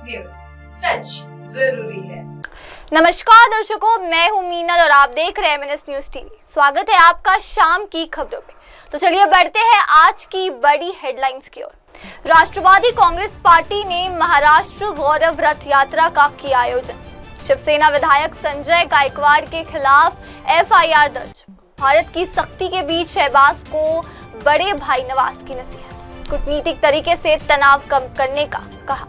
News, सच जरूरी है। नमस्कार दर्शकों, मैं हूं मीनल और आप देख रहे हैं एमएनएस न्यूज टीवी। स्वागत है आपका शाम की खबरों पे। तो चलिए बढ़ते हैं आज की बड़ी हेडलाइंस की ओर। राष्ट्रवादी कांग्रेस पार्टी ने महाराष्ट्र गौरव रथ यात्रा का किया आयोजन। शिवसेना विधायक संजय गायकवाड़ के खिलाफ एफआईआर दर्ज। भारत की सख्ती के बीच शहबाज को बड़े भाई नवाज की नसीहत। कूटनीतिक तरीके से तनाव कम करने का कहा।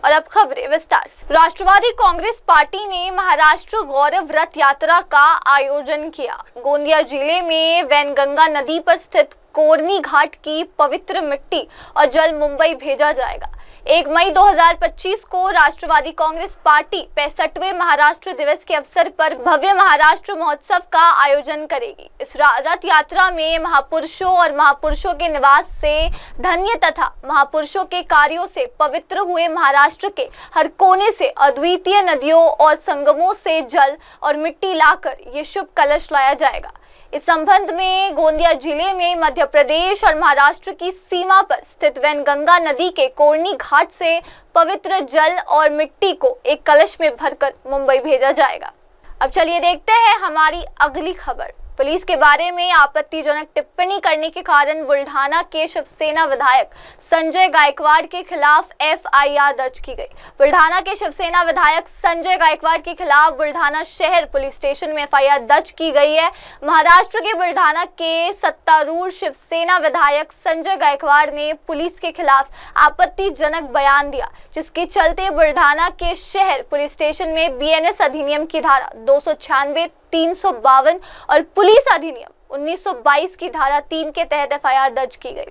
और अब खबरें विस्तार से। राष्ट्रवादी कांग्रेस पार्टी ने महाराष्ट्र गौरव रथ यात्रा का आयोजन किया। गोंदिया जिले में वैनगंगा नदी पर स्थित कोरनी घाट की पवित्र मिट्टी और जल मुंबई भेजा जाएगा। 1 मई 2025 को राष्ट्रवादी कांग्रेस पार्टी 65वें महाराष्ट्र दिवस के अवसर पर भव्य महाराष्ट्र महोत्सव का आयोजन करेगी। इस रथ यात्रा में महापुरुषों और महापुरुषों के निवास से धन्य तथा महापुरुषों के कार्यों से पवित्र हुए महाराष्ट्र के हर कोने से अद्वितीय नदियों और संगमों से जल और मिट्टी लाकर ये शुभ कलश लाया जाएगा। इस संबंध में गोंदिया जिले में मध्य प्रदेश और महाराष्ट्र की सीमा पर स्थित वैनगंगा नदी के कोरनी घाट से पवित्र जल और मिट्टी को एक कलश में भरकर मुंबई भेजा जाएगा। अब चलिए देखते हैं हमारी अगली खबर। पुलिस के बारे में आपत्तिजनक टिप्पणी करने के कारण बुल्ढाना के शिवसेना विधायक संजय गायकवाड़ के खिलाफ एफआईआर दर्ज की गई। बुल्ढाना के शिवसेना विधायक संजय गायकवाड़ के खिलाफ बुल्ढाना शहर पुलिस स्टेशन में एफआईआर दर्ज की गई है। महाराष्ट्र के बुल्ढाना के सत्तारूढ़ शिवसेना विधायक संजय गायकवाड़ ने पुलिस के खिलाफ आपत्तिजनक बयान दिया, जिसके चलते बुल्ढाना के शहर पुलिस स्टेशन में बीएनएस अधिनियम की धारा 296, 352 और पुलिस अधिनियम 1922 की धारा 3 के तहत एफआईआर दर्ज की गई।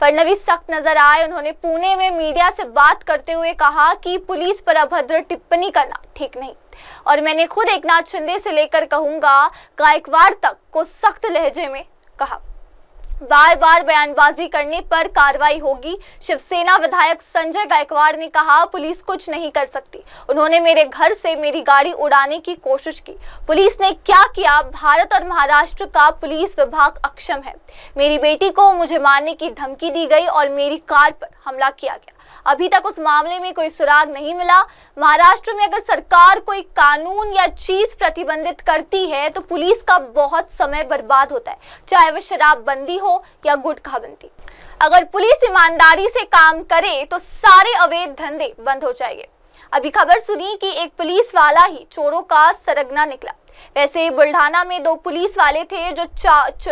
फडणवीस सख्त नजर आए। उन्होंने पुणे में मीडिया से बात करते हुए कहा कि पुलिस पर अभद्र टिप्पणी करना ठीक नहीं और मैंने खुद एकनाथ शिंदे से लेकर कहूंगा गायकवाड़ तक को सख्त लहजे में कहा। बार बार बयानबाजी करने पर कार्रवाई होगी। शिवसेना विधायक संजय गायकवाड़ ने कहा, पुलिस कुछ नहीं कर सकती। उन्होंने मेरे घर से मेरी गाड़ी उड़ाने की कोशिश की। पुलिस ने क्या किया? भारत और महाराष्ट्र का पुलिस विभाग अक्षम है। मेरी बेटी को मुझे मारने की धमकी दी गई और मेरी कार पर हमला किया गया। अभी तक उस मामले में कोई सुराग नहीं मिला। महाराष्ट्र में अगर सरकार कोई कानून या चीज प्रतिबंधित करती है तो पुलिस का बहुत समय बर्बाद होता है, चाहे वह शराबबंदी हो या गुटखाबंदी। अगर पुलिस ईमानदारी से काम करे तो सारे अवैध धंधे बंद हो जाएंगे। अभी खबर सुनी कि एक पुलिस वाला ही चोरों का सरगना निकला। वैसे ही बुल्ढाना में 2 पुलिस वाले थे जो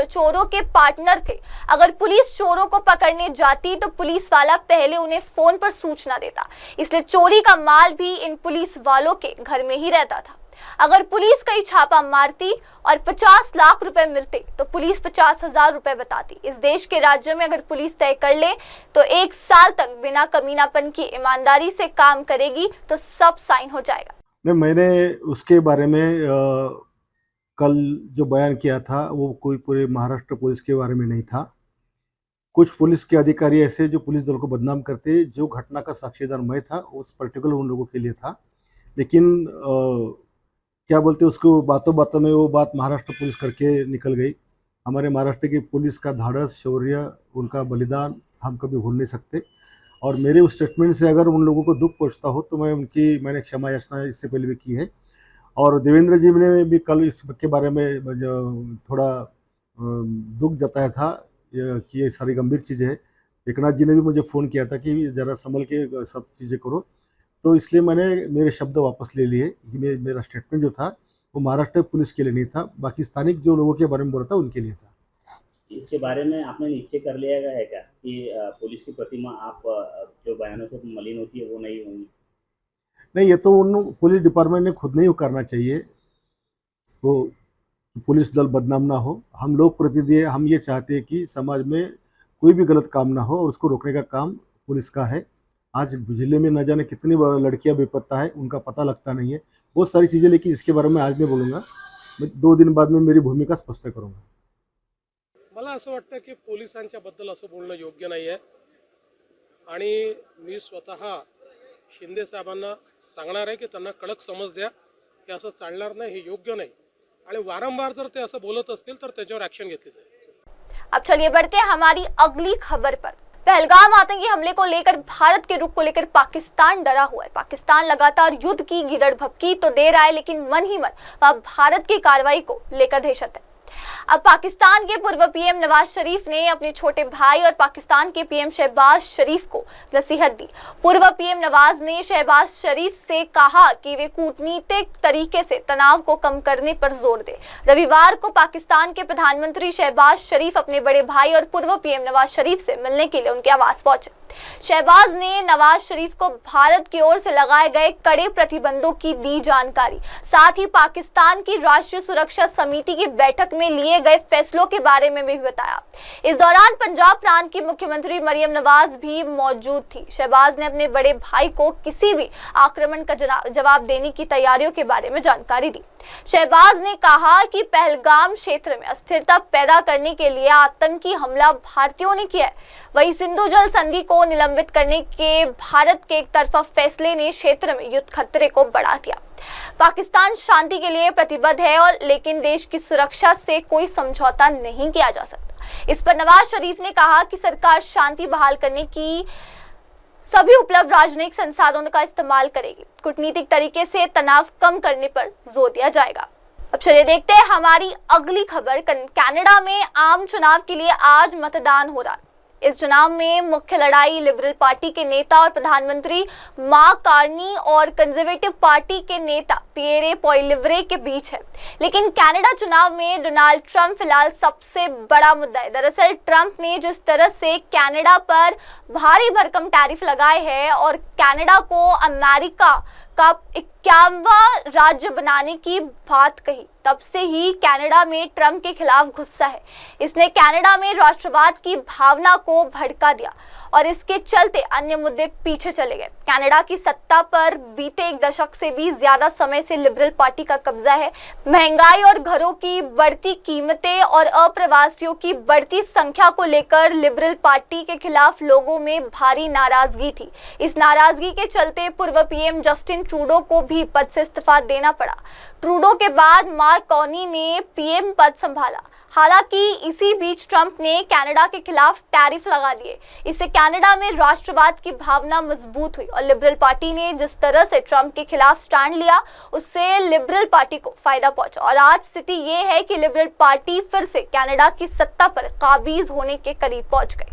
चोरों के पार्टनर थे। अगर पुलिस चोरों को पकड़ने जाती तो पुलिस वाला पहले उन्हें फोन पर सूचना देता, इसलिए चोरी का माल भी इन पुलिस वालों के घर में ही रहता था। अगर पुलिस कहीं छापा मारती और 50 लाख रुपए मिलते तो पुलिस 50,000 रुपए बताती। इस देश के राज्य में अगर पुलिस तय कर ले तो 1 साल तक बिना कमीनापन की ईमानदारी से काम करेगी तो सब साइन हो जाएगा। नहीं, मैंने उसके बारे में कल जो बयान किया था वो कोई पूरे महाराष्ट्र पुलिस के बारे में नहीं था। कुछ पुलिस के अधिकारी ऐसे जो पुलिस दल को बदनाम करते, जो घटना का साक्षीदार मैं था, उस पर्टिकुलर उन लोगों के लिए था। लेकिन क्या बोलते उसको बातों बातों में वो बात महाराष्ट्र पुलिस करके निकल गई। हमारे महाराष्ट्र की पुलिस का धाड़स, शौर्य, उनका बलिदान हम कभी भूल नहीं सकते। और मेरे उस स्टेटमेंट से अगर उन लोगों को दुख पहुंचता हो तो मैंने क्षमा याचना इससे पहले भी की है। और देवेंद्र जी ने भी कल इसके बारे में थोड़ा दुख जताया था कि ये सारी गंभीर चीज़ें हैं। एकनाथ जी ने भी मुझे फ़ोन किया था कि ज़रा संभल के सब चीज़ें करो, तो इसलिए मैंने मेरे शब्द वापस ले लिए। मेरा स्टेटमेंट जो था वो महाराष्ट्र पुलिस के लिए नहीं था, बाकी स्थानिक जो लोगों के बारे में बोला था उनके लिए था। इसके बारे में आपने निश्चय कर लिया है क्या कि पुलिस की प्रतिमा आप जो बयानों से मलिन होती है वो नहीं होगी? नहीं, ये तो उन पुलिस डिपार्टमेंट ने खुद नहीं करना चाहिए। वो पुलिस दल बदनाम ना हो। हम लोग प्रतिनिधि हम ये चाहते हैं कि समाज में कोई भी गलत काम ना हो और उसको रोकने का काम पुलिस का है। आज जिले में न जाने कितनी लड़कियां बेपत्ता है, उनका पता लगता नहीं है, बहुत सारी चीज़ें। लेकिन इसके बारे में आज नहीं बोलूँगा, मैं 2 दिन बाद में मेरी भूमिका स्पष्ट करूँगा। मला असं वाटतं की पोलिसांच्या बद्दल असं बोलणं योग्य नाही आहे आणि मी स्वतः शिंदे साहेबांना सांगणार आहे की त्यांना कडक समज द्या की असं चालणार नाही, हे योग्य नाही आणि वारंवार जर ते असं बोलत असतील तर त्याच्यावर ॲक्शन घेतली जाईल। अब चलिए बढ़ते हैं हमारी अगली खबर पर। पहलगाम आतंकी हमले को लेकर भारत के रुख को लेकर पाकिस्तान डरा हुआ है। पाकिस्तान लगातार युद्ध की गिरद भपकी तो दे रहा है, लेकिन मन ही मन वह भारत की कार्रवाई को लेकर दहशत है। अब पाकिस्तान के पूर्व पीएम नवाज शरीफ ने अपने छोटे भाई और पाकिस्तान के पीएम शहबाज शरीफ को नसीहत दी। पूर्व पीएम नवाज ने शहबाज शरीफ से कहा कि वे कूटनीतिक तरीके से तनाव को कम करने पर जोर दें। रविवार को पाकिस्तान के प्रधानमंत्री शहबाज शरीफ अपने बड़े भाई और पूर्व पीएम नवाज शरीफ से मिलने के लिए उनके आवास पहुंचे। शहबाज ने नवाज शरीफ को भारत की ओर से लगाए गए कड़े प्रतिबंधों की दी जानकारी, साथ ही पाकिस्तान की राष्ट्रीय सुरक्षा समिति की बैठक में लिए गए फैसलों के बारे में भी बताया। इस दौरान पंजाब प्रांत की मुख्यमंत्री मरियम नवाज भी मौजूद थी। शहबाज ने अपने बड़े भाई को किसी भी आक्रमण का जवाब देने की तैयारियों के बारे में जानकारी दी। शहबाज ने कहा कि पहलगाम क्षेत्र में अस्थिरता पैदा करने के लिए आतंकी हमला भारतीयों ने किया है। वहीं सिंधु जल संधि को निलंबित करने के भारत के एक तरफा फैसले ने क्षेत्र में युद्ध खतरे को बढ़ा दिया। पाकिस्तान शांति के लिए प्रतिबद्ध है और लेकिन देश की सुरक्षा से कोई समझौता नहीं किया जा सकता। इस पर नवाज शरीफ ने कहा कि सरकार शांति बहाल करने की सभी उपलब्ध राजनयिक संसाधनों का इस्तेमाल करेगी। कूटनीतिक तरीके से तनाव कम करने पर जोर दिया जाएगा। अब चलिए देखते हैं हमारी अगली खबर। कनाडा में आम चुनाव के लिए आज मतदान हो रहा है। इस चुनाव में मुख्य लड़ाई लिबरल पार्टी के नेता और प्रधानमंत्री मार्क कार्नी और कंजर्वेटिव पार्टी के नेता पियरे पॉइलिवरे के बीच है। लेकिन कनाडा चुनाव में डोनाल्ड ट्रंप फिलहाल सबसे बड़ा मुद्दा है। दरअसल ट्रंप ने जिस तरह से कनाडा पर भारी भरकम टैरिफ लगाए हैं और कनाडा को अमेरिका का 51वां राज्य बनाने की बात कही, तब से ही कनाडा में ट्रंप के खिलाफ गुस्सा है। इसने कनाडा में राष्ट्रवाद की भावना को भड़का दिया और इसके चलते अन्य मुद्दे पीछे चले गए। कनाडा की सत्ता पर बीते एक दशक से भी ज्यादा समय से लिबरल पार्टी का कब्जा है। महंगाई और घरों की बढ़ती कीमतें और अप्रवासियों की बढ़ती संख्या को लेकर लिबरल पार्टी के खिलाफ लोगों में भारी नाराजगी थी। इस नाराजगी के चलते पूर्व पीएम जस्टिन ट्रूडो को भी पद से इस्तीफा देना पड़ा। ट्रूडो के बाद मार्क कार्नी ने पीएम पद संभाला। हालांकि इसी बीच ट्रंप ने कनाडा के खिलाफ टैरिफ लगा दिए। इससे कनाडा में राष्ट्रवाद की भावना मजबूत हुई और लिबरल पार्टी ने जिस तरह से ट्रंप के खिलाफ स्टैंड लिया, उससे लिबरल पार्टी को फायदा पहुंचा। और आज स्थिति ये है कि लिबरल पार्टी फिर से कनाडा की सत्ता पर काबिज होने के करीब पहुंच गई।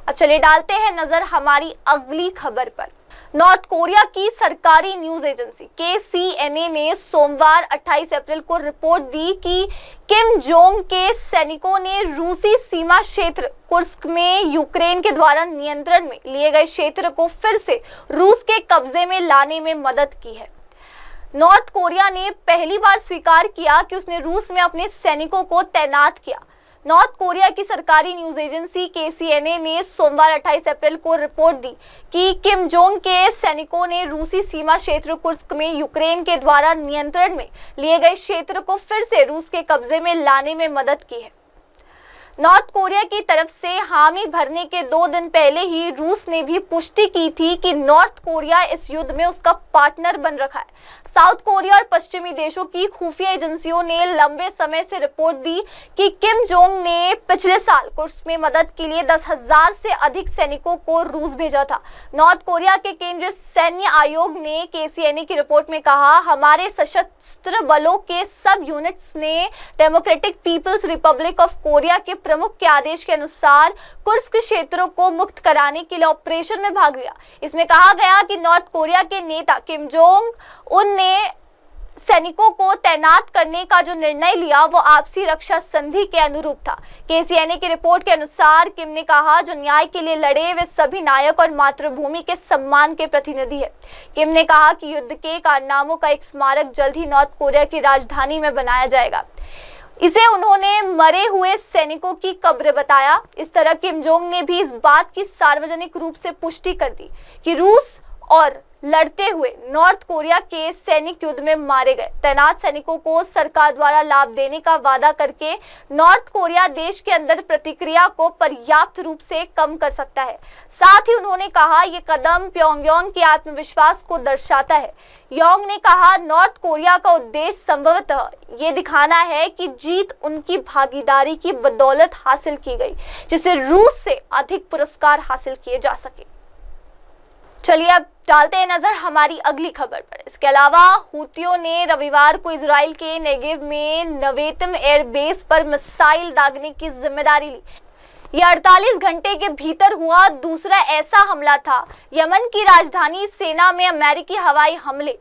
अब चलिए डालते हैं नजर हमारी अगली खबर पर। नॉर्थ कोरिया की सरकारी न्यूज एजेंसी KCNA ने सोमवार 28 अप्रैल को रिपोर्ट दी कि किम जोंग के सैनिकों ने रूसी सीमा क्षेत्र कुर्स्क में यूक्रेन के द्वारा नियंत्रण में लिए गए क्षेत्र को फिर से रूस के कब्जे में लाने में मदद की है। नॉर्थ कोरिया ने पहली बार स्वीकार किया कि उसने रूस में अपने सैनिकों को तैनात किया। नॉर्थ कोरिया की सरकारी न्यूज एजेंसी KCNA ने सोमवार 28 अप्रैल को रिपोर्ट दी कि किम जोंग के सैनिकों ने रूसी सीमा क्षेत्र कुर्स्क में यूक्रेन के द्वारा नियंत्रण में लिए गए क्षेत्र को फिर से रूस के कब्जे में लाने में मदद की है। नॉर्थ कोरिया की तरफ से हामी भरने के 2 दिन पहले ही रूस ने भी पुष्टि की थी कि नॉर्थ कोरिया इस युद्ध में उसका पार्टनर बन रखा है। साउथ कोरिया और पश्चिमी देशों की खुफिया एजेंसियों ने लंबे समय से रिपोर्ट दी कि किम जोंग ने पिछले साल कुर्स्क में मदद के लिए 10,000 से अधिक सैनिकों को रूस भेजा था। नॉर्थ कोरिया के केंद्रीय सैन्य आयोग ने KCNA की रिपोर्ट में कहा, हमारे सशस्त्र बलों के सब यूनिट्स ने Democratic People's Republic of Korea के प्रमुख के आदेश के अनुसार कुर्स्क क्षेत्रों को मुक्त कराने के लिए ऑपरेशन में भाग लिया। इसमें कहा गया कि नॉर्थ कोरिया के नेता किम जोंग उन सैनिकों को तैनात करने का जो निर्णय लिया वो आपसी रक्षा संधि के अनुरूप था। KCNA की रिपोर्ट के अनुसार किम ने कहा, जो न्याय के लिए लड़े वे सभी नायक और मातृभूमि के सम्मान के प्रतिनिधि है। किम ने कहा कि युद्ध के कारनामों का एक स्मारक जल्द ही नॉर्थ कोरिया की राजधानी में बनाया जाएगा। इसे उन्होंने मरे हुए सैनिकों की कब्र बताया। इस तरह किम जोंग ने भी इस बात की सार्वजनिक रूप से पुष्टि कर दी कि रूस और लड़ते हुए नॉर्थ कोरिया के सैनिक युद्ध में मारे गए। तैनात सैनिकों को सरकार द्वारा लाभ देने का वादा करके नॉर्थ कोरिया देश के अंदर प्रतिक्रिया को पर्याप्त रूप से कम कर सकता है। साथ ही उन्होंने कहा ये कदम प्योंगयांग के आत्मविश्वास को दर्शाता है। योंग ने कहा नॉर्थ कोरिया का उद्देश्य संभवतः ये दिखाना है कि जीत उनकी भागीदारी की बदौलत हासिल की गई, जिससे रूस से अधिक पुरस्कार हासिल किए जा सके। चलिए अब डालते हैं नजर हमारी अगली खबर पर। इसके अलावा हूतियों ने रविवार को इजराइल के नेगेव में नवेतम एयरबेस पर मिसाइल दागने की जिम्मेदारी ली। यह 48 घंटे के भीतर हुआ दूसरा ऐसा हमला था। यमन की राजधानी सेना में अमेरिकी हवाई हमले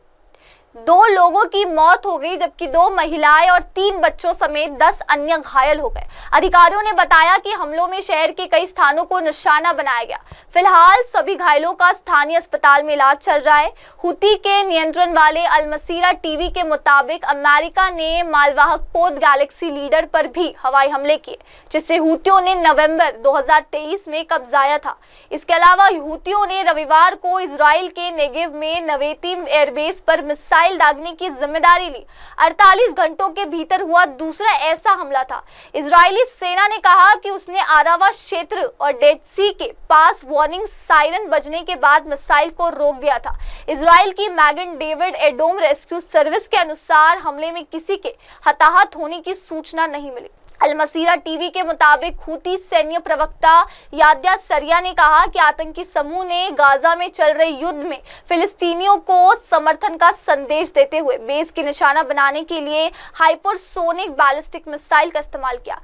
2 लोगों की मौत हो गई, जबकि 2 महिलाएं और 3 बच्चों समेत 10 अन्य घायल हो गए। अधिकारियों ने बताया कि हमलों में शहर के कई स्थानों को निशाना बनाया गया। फिलहाल सभी घायलों का स्थानीय अस्पताल में इलाज चल रहा है। हुती के नियंत्रण वाले अल मसीरा टीवी के मुताबिक अमेरिका ने मालवाहक पोत गैलेक्सी लीडर पर भी हवाई हमले किए, जिससे हुतियों ने नवंबर 2023 में कब्जाया था। इसके अलावा हुतियों ने रविवार को इजराइल के नेगेव में नवेतिम एयरबेस पर मिसाइल दागने की जिम्मेदारी ली। 48 घंटों के भीतर हुआ दूसरा ऐसा हमला था। इजरायली सेना ने कहा कि उसने आरावा क्षेत्र और डेड सी के पास वार्निंग सायरन बजने के बाद मिसाइल को रोक दिया था। इजराइल की मैगन डेविड एडोम रेस्क्यू सर्विस के अनुसार हमले में किसी के हताहत होने की सूचना नहीं मिली। अल मसीरा टीवी के मुताबिक हुती सैन्य प्रवक्ता याद्या सरिया ने कहा कि आतंकी समूह ने गाजा में चल रहे युद्ध में फिलिस्तीनियों को समर्थन का संदेश देते हुए बेस की निशाना बनाने के लिए हाइपरसोनिक बैलिस्टिक मिसाइल का इस्तेमाल किया।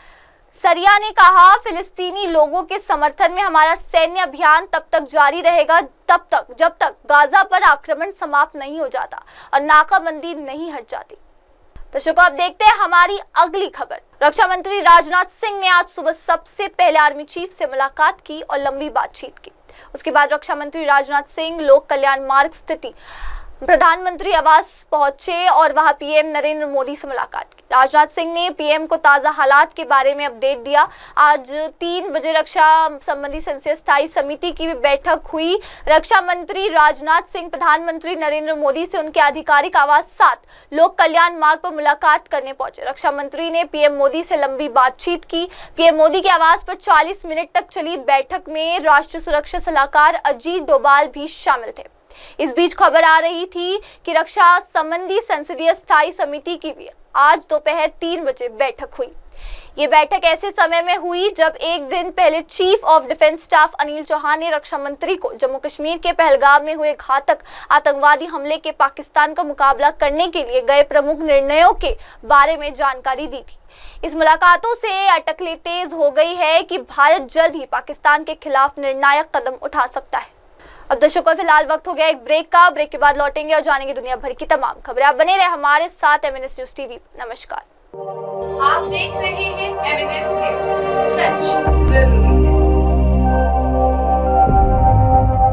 सरिया ने कहा फिलिस्तीनी लोगों के समर्थन में हमारा सैन्य अभियान तब तक जारी रहेगा जब तक गाजा पर आक्रमण समाप्त नहीं हो जाता और नाकाबंदी नहीं हट जाती। दर्शकों, अब देखते हैं हमारी अगली खबर। रक्षा मंत्री राजनाथ सिंह ने आज सुबह सबसे पहले आर्मी चीफ से मुलाकात की और लंबी बातचीत की। उसके बाद रक्षा मंत्री राजनाथ सिंह लोक कल्याण मार्ग स्थित प्रधानमंत्री आवास पहुंचे और वहां पीएम नरेंद्र मोदी से मुलाकात की। राजनाथ सिंह ने पीएम को ताजा हालात के बारे में अपडेट दिया। आज 3 बजे रक्षा संबंधी संसदीय स्थायी समिति की भी बैठक हुई। रक्षा मंत्री राजनाथ सिंह प्रधानमंत्री नरेंद्र मोदी से उनके आधिकारिक आवास 7 लोक कल्याण मार्ग पर मुलाकात करने पहुंचे। रक्षा मंत्री ने पीएम मोदी से लंबी बातचीत की। पीएम मोदी के आवास पर 40 मिनट तक चली बैठक में राष्ट्रीय सुरक्षा सलाहकार अजीत डोभाल भी शामिल थे। इस बीच खबर आ रही थी कि रक्षा संबंधी संसदीय स्थायी समिति की भी आज दोपहर 3 बजे बैठक हुई। ये बैठक ऐसे समय में हुई जब एक दिन पहले chief of defence staff Anil Chauhan ने रक्षा मंत्री को जम्मू कश्मीर के पहलगाम में हुए घातक आतंकवादी हमले के पाकिस्तान का मुकाबला करने के लिए गए प्रमुख निर्णयों के बारे में जानकारी दी थी। इस मुलाकातों से अटकलें तेज हो गई है कि भारत जल्द ही पाकिस्तान के खिलाफ निर्णायक कदम उठा सकता है। अब दर्शकों, फिलहाल वक्त हो गया एक ब्रेक का। ब्रेक के बाद लौटेंगे और जानेंगे दुनिया भर की तमाम खबरें। आप बने रहे हमारे साथ MNS न्यूज टीवी। नमस्कार। आप देख रहे हैं MNS